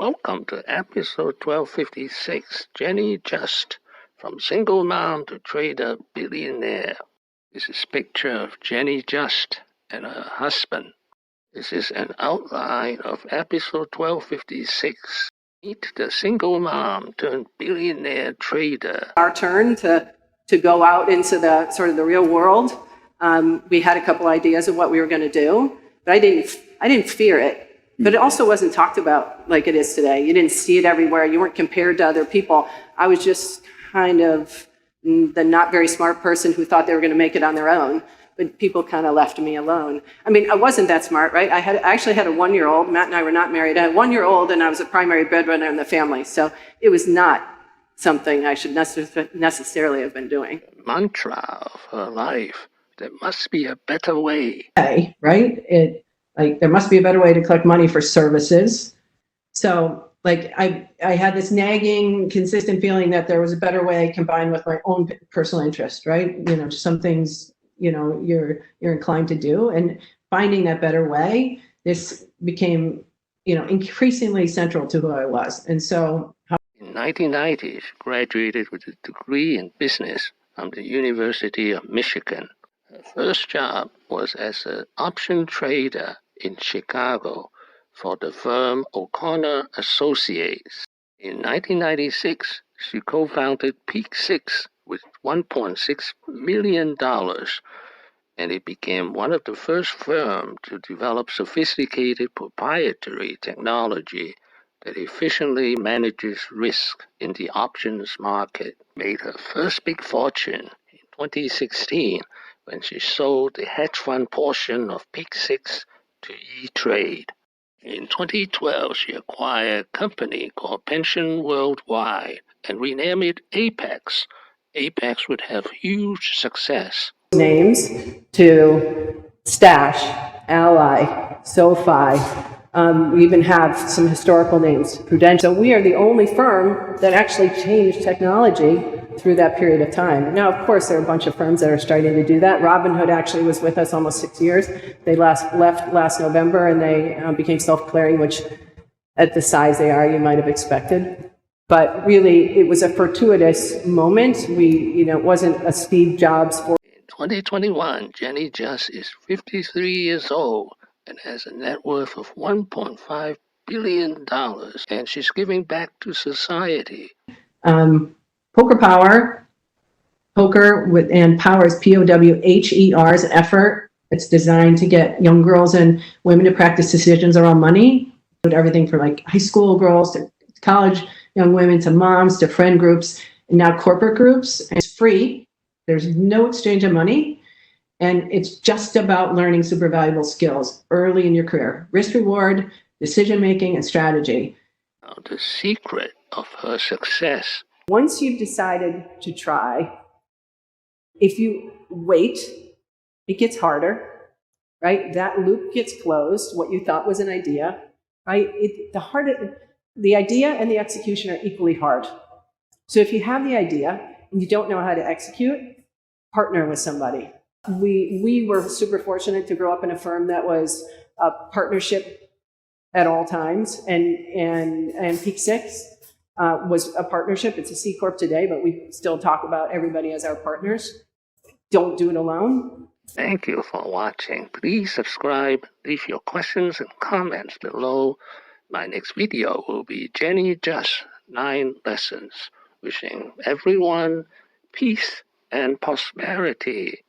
Welcome to episode 1256. Jenny Just, from single mom to trader billionaire. This is a picture of Jenny Just and her husband. This is an outline of episode 1256. Meet the single mom turned billionaire trader. Our turn to go out into the sort of the real world. We had a couple ideas of what we were going to do, but I didn't fear it. But it also wasn't talked about like it is today. You didn't see it everywhere. You weren't compared to other people. I was just kind of the not very smart person who thought they were going to make it on their own. But people kind of left me alone. I mean, I wasn't that smart, right? I actually had a 1-year-old. Matt and I were not married. I had a 1-year-old, and I was a primary breadwinner in the family. So it was not something I should necessarily have been doing. The mantra of her life: there must be a better way. Right? There must be a better way to collect money for services. So I had this nagging, consistent feeling that there was a better way combined with my own personal interest, right? Just some things, you're inclined to do, and finding that better way, this became, increasingly central to who I was. And so in 1990, she graduated with a degree in business from the University of Michigan. Her first job was as an option trader in Chicago for the firm O'Connor Associates. In 1996, she co-founded Peak Six with $1.6 million, and it became one of the first firms to develop sophisticated proprietary technology that efficiently manages risk in the options market. Made her first big fortune in 2016 when she sold the hedge fund portion of Peak Six to Etrade. In 2012, she acquired a company called Penson Worldwide and renamed it Apex. Apex would have huge success. Names to Stash, Ally, SoFi. We even have some historical names, Prudential. So we are the only firm that actually changed technology through that period of time. Now, of course, there are a bunch of firms that are starting to do that. Robinhood actually was with us almost 6 years. They left last November, and they became self-clearing, which at the size they are, you might have expected. But really, it was a fortuitous moment. It wasn't a Steve Jobs. In 2021, Jenny Just is 53 years old and has a net worth of $1.5 billion, and she's giving back to society. PokerPowher, and Power is POWHER, is an effort. It's designed to get young girls and women to practice decisions around money. Everything from high school girls to college young women to moms to friend groups and now corporate groups. And it's free. There's no exchange of money. And it's just about learning super valuable skills early in your career. Risk reward, decision making, and strategy. Now, the secret of her success. Once you've decided to try, if you wait, it gets harder, right? That loop gets closed, what you thought was an idea, right? The idea and the execution are equally hard. So if you have the idea and you don't know how to execute, partner with somebody. We were super fortunate to grow up in a firm that was a partnership at all times, and Peak Six was a partnership. It's a C Corp today, but we still talk about everybody as our partners. Don't do it alone. Thank you for watching. Please subscribe, leave your questions and comments below. My next video will be Jenny Just 9 lessons. Wishing everyone peace and prosperity.